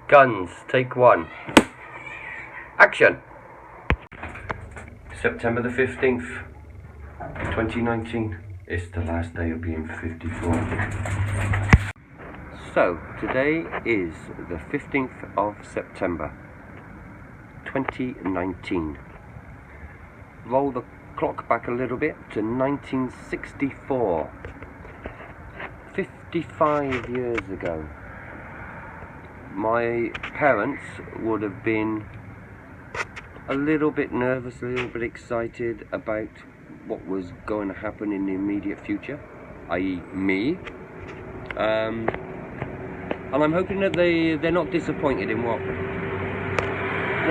Guns, take one. Action! September the 15th, 2019. It's the last day of being 54. So, today is the 15th of September, 2019. Roll the clock back a little bit to 1964. 55 years ago. My parents would have been a little bit nervous, a little bit excited about what was going to happen in the immediate future, i.e. me. And I'm hoping that they're not disappointed in what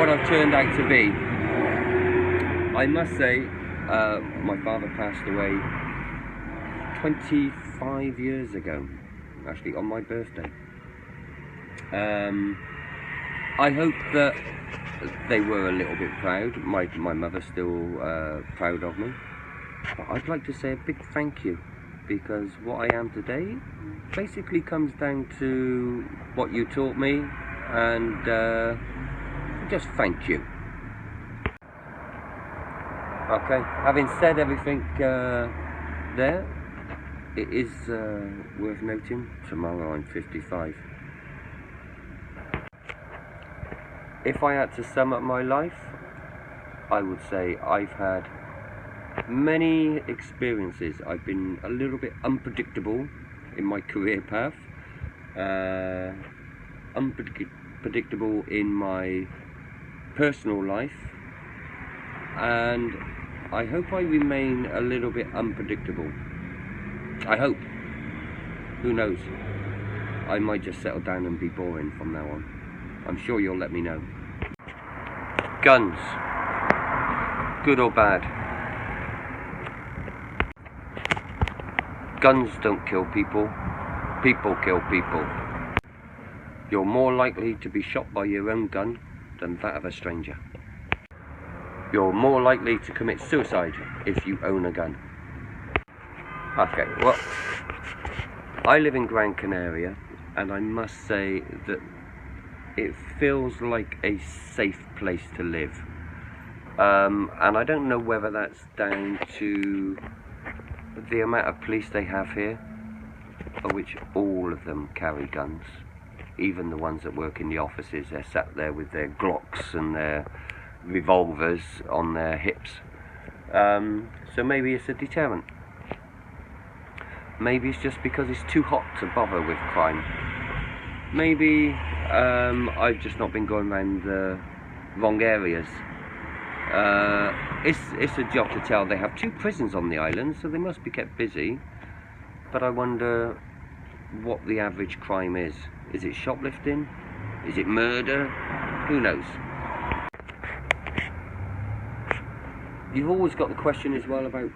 I've turned out to be. I must say, my father passed away 25 years ago, actually on my birthday. I hope that they were a little bit proud. My mother's still proud of me. But I'd like to say a big thank you, because what I am today basically comes down to what you taught me, and just thank you. Okay, having said everything there, it is worth noting, tomorrow I'm 55. If I had to sum up my life, I would say I've had many experiences. I've been a little bit unpredictable in my career path, unpredictable in my personal life, and I hope I remain a little bit unpredictable. I hope. Who knows? I might just settle down and be boring from now on. I'm sure you'll let me know. Guns. Good or bad? Guns don't kill people. People kill people. You're more likely to be shot by your own gun than that of a stranger. You're more likely to commit suicide if you own a gun. Okay, well, I live in Gran Canaria, and I must say that it feels like a safe place to live. And I don't know whether that's down to the amount of police they have here, of which all of them carry guns. Even the ones that work in the offices, they're sat there with their Glocks and their revolvers on their hips. So maybe it's a deterrent. Maybe it's just because it's too hot to bother with crime. Maybe I've just not been going around the wrong areas. It's a job to tell. They have 2 prisons on the island, so they must be kept busy. But I wonder what the average crime is. Is it shoplifting? Is it murder? Who knows? You've always got the question as well about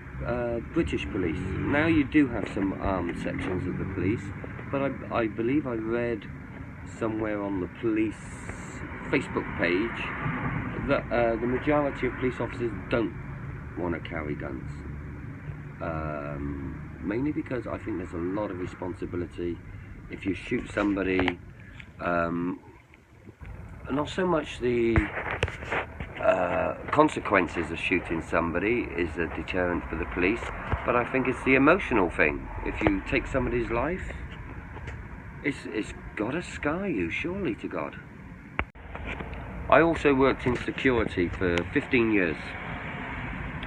British police. Now you do have some armed sections of the police, but I believe I read somewhere on the police Facebook page that the majority of police officers don't want to carry guns. Mainly because I think there's a lot of responsibility. If you shoot somebody, not so much the consequences of shooting somebody is a deterrent for the police, but I think it's the emotional thing. If you take somebody's life, it's got to scar you, surely to God. I also worked in security for 15 years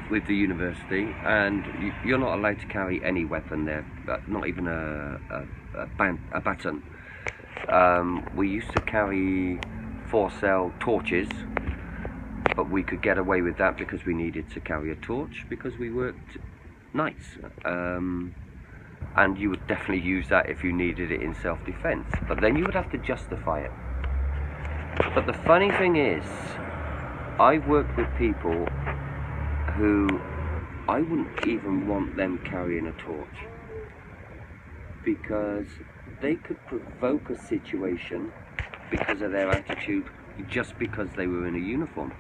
with the university, and you're not allowed to carry any weapon there, not even a baton. We used to carry 4-cell torches, but we could get away with that because we needed to carry a torch because we worked nights. And you would definitely use that if you needed it in self-defense, but then you would have to justify it. But the funny thing is, I've worked with people who I wouldn't even want them carrying a torch, because they could provoke a situation because of their attitude, just because they were in a uniform.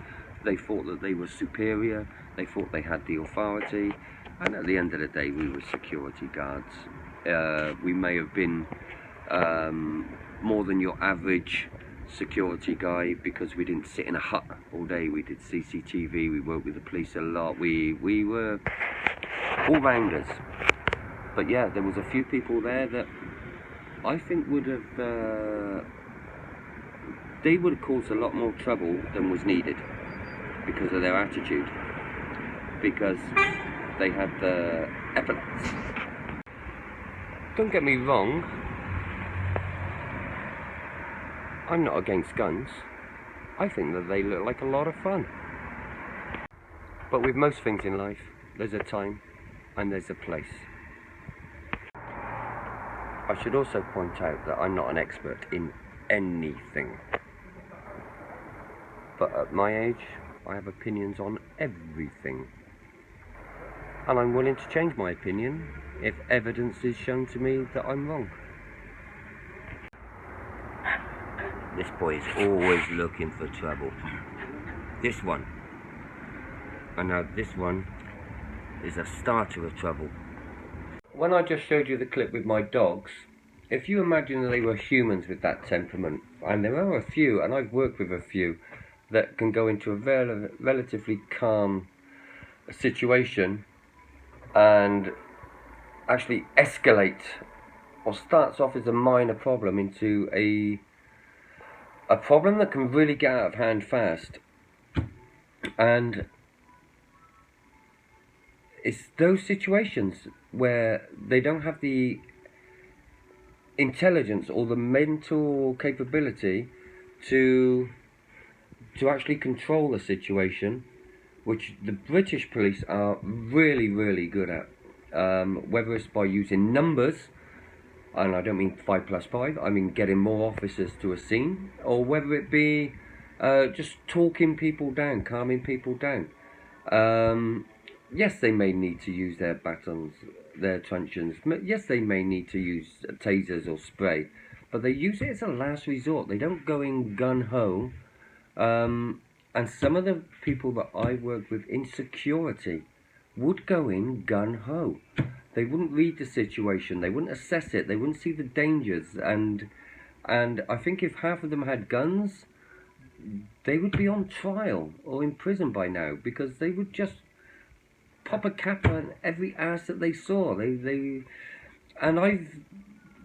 They thought that they were superior, they thought they had the authority, and at the end of the day we were security guards. We may have been more than your average security guy because we didn't sit in a hut all day. We did CCTV, we worked with the police a lot, we were all-rounders. But yeah, there was a few people there that I think would have they would have caused a lot more trouble than was needed because of their attitude, because they had the epaulets. Don't get me wrong, I'm not against guns. I think that they look like a lot of fun. But with most things in life, there's a time and there's a place. I should also point out that I'm not an expert in anything. But at my age, I have opinions on everything. And I'm willing to change my opinion if evidence is shown to me that I'm wrong. This boy is always looking for trouble. This one. And now this one is a starter of trouble. When I just showed you the clip with my dogs, if you imagine that they were humans with that temperament, and there are a few, and I've worked with a few, that can go into a relatively calm situation and actually escalate, or starts off as a minor problem into a problem that can really get out of hand fast. And it's those situations where they don't have the intelligence or the mental capability to actually control the situation, which the British police are really, really good at. Whether it's by using numbers, and I don't mean 5 plus 5, I mean getting more officers to a scene, or whether it be just talking people down, calming people down. Yes, they may need to use their batons, their truncheons. Yes, they may need to use tasers or spray, but they use it as a last resort. They don't go in gun-ho. And some of the people that I worked with in security would go in gun-ho. They wouldn't read the situation, they wouldn't assess it, they wouldn't see the dangers, and I think if half of them had guns, they would be on trial or in prison by now, because they would just pop a cap on every ass that they saw. And I've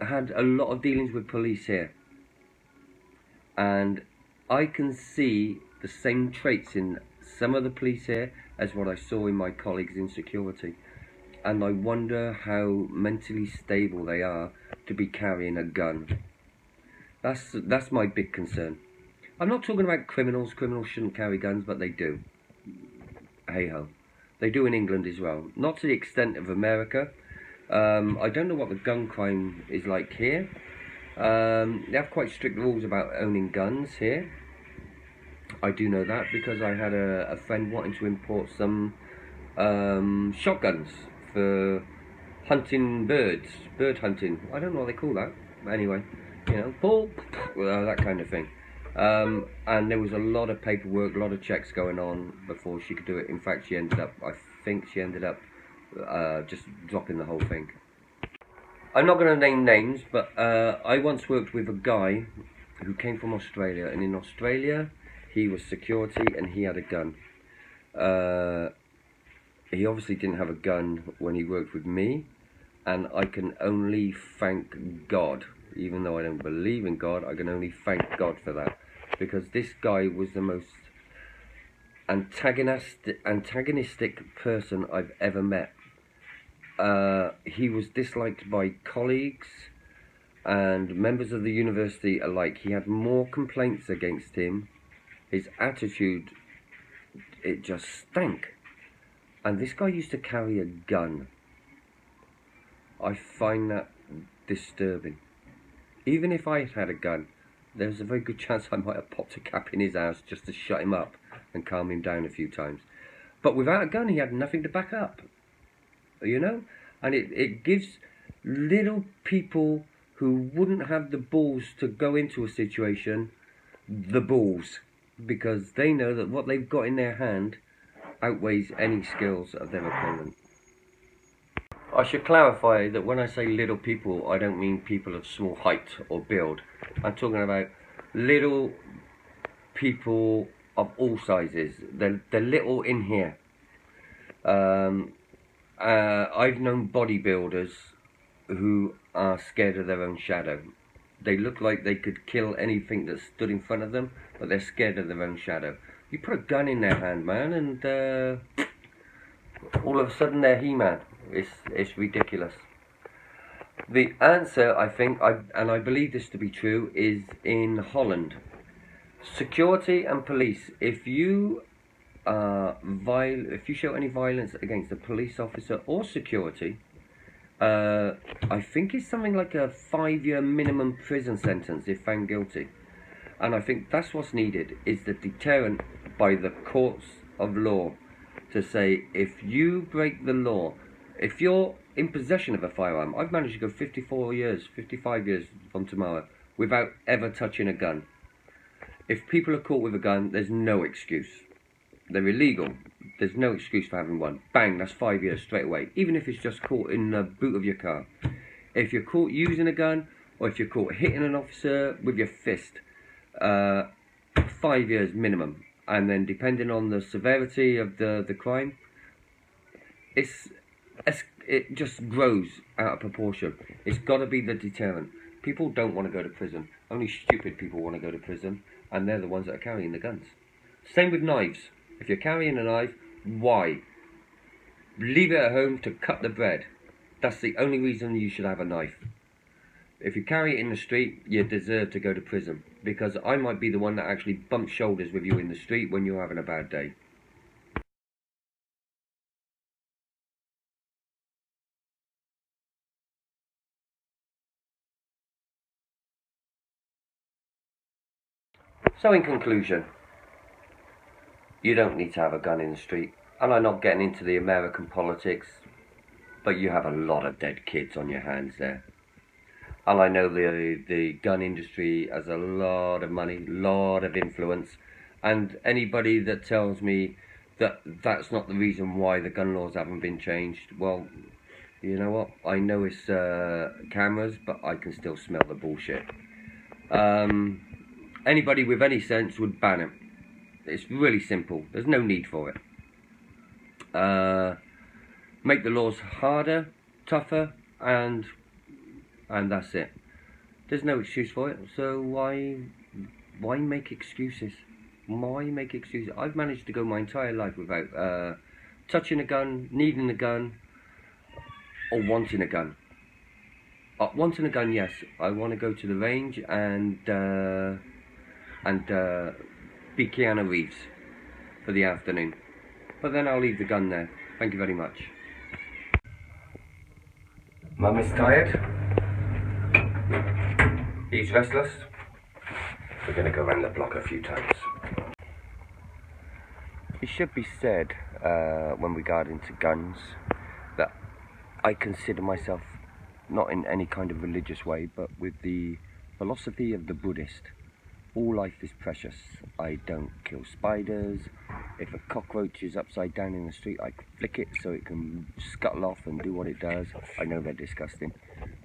had a lot of dealings with police here, and I can see the same traits in some of the police here as what I saw in my colleagues in security. And I wonder how mentally stable they are to be carrying a gun. That's my big concern. I'm not talking about criminals. Criminals shouldn't carry guns, but they do. Hey-ho. They do in England as well. Not to the extent of America. I don't know what the gun crime is like here. They have quite strict rules about owning guns here. I do know that because I had a friend wanting to import some shotguns for hunting birds, bird hunting. I don't know what they call that, but anyway, you know, that kind of thing. And there was a lot of paperwork, a lot of checks going on before she could do it. In fact, I think she ended up just dropping the whole thing. I'm not going to name names, but I once worked with a guy who came from Australia, and in Australia he was security and he had a gun. He obviously didn't have a gun when he worked with me, and I can only thank God. Even though I don't believe in God, I can only thank God for that, because this guy was the most antagonistic person I've ever met. He was disliked by colleagues and members of the university alike. He had more complaints against him. His attitude, it just stank. And this guy used to carry a gun. I find that disturbing. Even if I had a gun, there's a very good chance I might have popped a cap in his house just to shut him up and calm him down a few times. But without a gun, he had nothing to back up. You know? And it gives little people who wouldn't have the balls to go into a situation the balls, because they know that what they've got in their hand outweighs any skills of their opponent. I should clarify that when I say little people, I don't mean people of small height or build. I'm talking about little people of all sizes. They're little in here. I've known bodybuilders who are scared of their own shadow. They look like they could kill anything that stood in front of them, but they're scared of their own shadow. You put a gun in their hand, man, and all of a sudden they're He-Man. It's ridiculous. The answer, I think, and I believe this to be true, is in Holland. Security and police. If you show any violence against a police officer or security, I think it's something like a 5-year minimum prison sentence if found guilty. And I think that's what's needed, is the deterrent by the courts of law to say, if you break the law, if you're in possession of a firearm, I've managed to go 55 years from tomorrow without ever touching a gun. If people are caught with a gun, there's no excuse. They're illegal. There's no excuse for having one. Bang, that's 5 years straight away. Even if it's just caught in the boot of your car. If you're caught using a gun, or if you're caught hitting an officer with your fist, 5 years minimum. And then depending on the severity of the crime, it just grows out of proportion. It's got to be the deterrent. People don't want to go to prison. Only stupid people want to go to prison, and they're the ones that are carrying the guns. Same with knives. If you're carrying a knife, why? Leave it at home to cut the bread. That's the only reason you should have a knife. If you carry it in the street, you deserve to go to prison, because I might be the one that actually bumps shoulders with you in the street when you're having a bad day. So in conclusion, you don't need to have a gun in the street. And I'm not getting into the American politics, but you have a lot of dead kids on your hands there. And I know the gun industry has a lot of money, lot of influence, and anybody that tells me that that's not the reason why the gun laws haven't been changed, well, you know what? I know it's cameras, but I can still smell the bullshit. Anybody with any sense would ban it. It's really simple. There's no need for it. Make the laws harder, tougher, and that's it. There's no excuse for it. So why make excuses? Why make excuses? I've managed to go my entire life without touching a gun, needing a gun, or wanting a gun. Wanting a gun, yes. I want to go to the range and be Keanu Reeves for the afternoon. But then I'll leave the gun there. Thank you very much. Mum is tired. He's restless. We're going to go around the block a few times. It should be said, when regarding to guns, that I consider myself not in any kind of religious way, but with the philosophy of the Buddhist. All life is precious. I don't kill spiders. If a cockroach is upside down in the street, I flick it so it can scuttle off and do what it does. I know they're disgusting,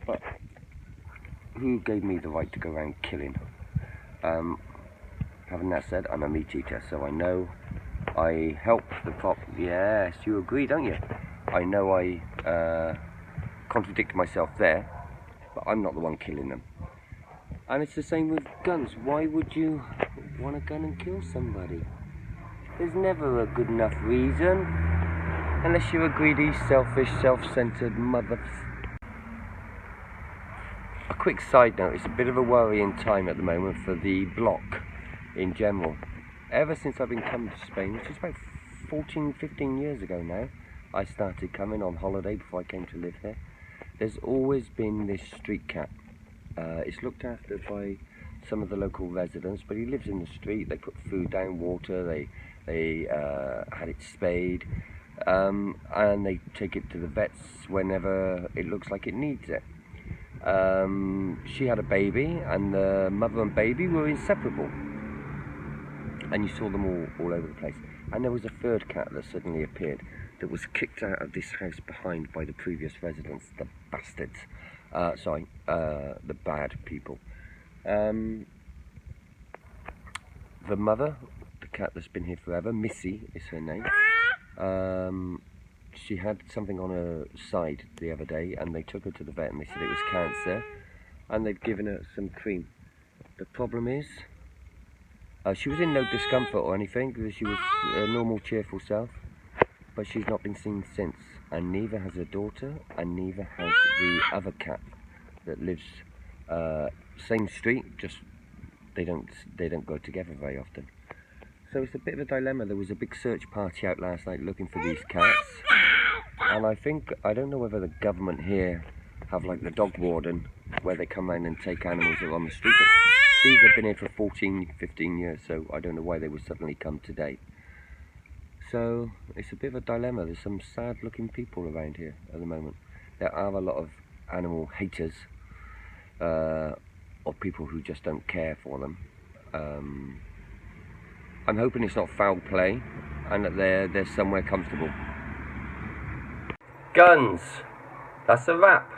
but who gave me the right to go around killing? Having that said, I'm a meat eater, so I know I help the prop. Yes, you agree, don't you? I know I contradict myself there, but I'm not the one killing them. And it's the same with guns. Why would you want a gun and kill somebody? There's never a good enough reason, unless you're a greedy, selfish, self-centered mother. A quick side note, it's a bit of a worrying time at the moment for the block in general. Ever since I've been coming to Spain, which is about 14, 15 years ago now, I started coming on holiday before I came to live here. There's always been this street cat. It's looked after by some of the local residents, but he lives in the street. They put food down, water, they had it spayed, and they take it to the vets whenever it looks like it needs it. She had a baby, and the mother and baby were inseparable, and you saw them all over the place. And there was a third cat that suddenly appeared that was kicked out of this house behind by the previous residents, the bastards. The bad people. the mother, the cat that's been here forever, Missy is her name. She had something on her side the other day, and they took her to the vet and they said it was cancer, and they've given her some cream. The problem is, she was in no discomfort or anything, because she was a normal, cheerful self, but she's not been seen since, and neither has her daughter, and neither has the other cat that lives same street, just they don't go together very often. So it's a bit of a dilemma. There was a big search party out last night looking for these cats, and I don't know whether the government here have like the dog warden, where they come around and take animals that are on the street, but these have been here for 14, 15 years, so I don't know why they would suddenly come today. So it's a bit of a dilemma. There's some sad looking people around here at the moment. There are a lot of animal haters, or people who just don't care for them. I'm hoping it's not foul play and that they're somewhere comfortable. Guns! That's a wrap.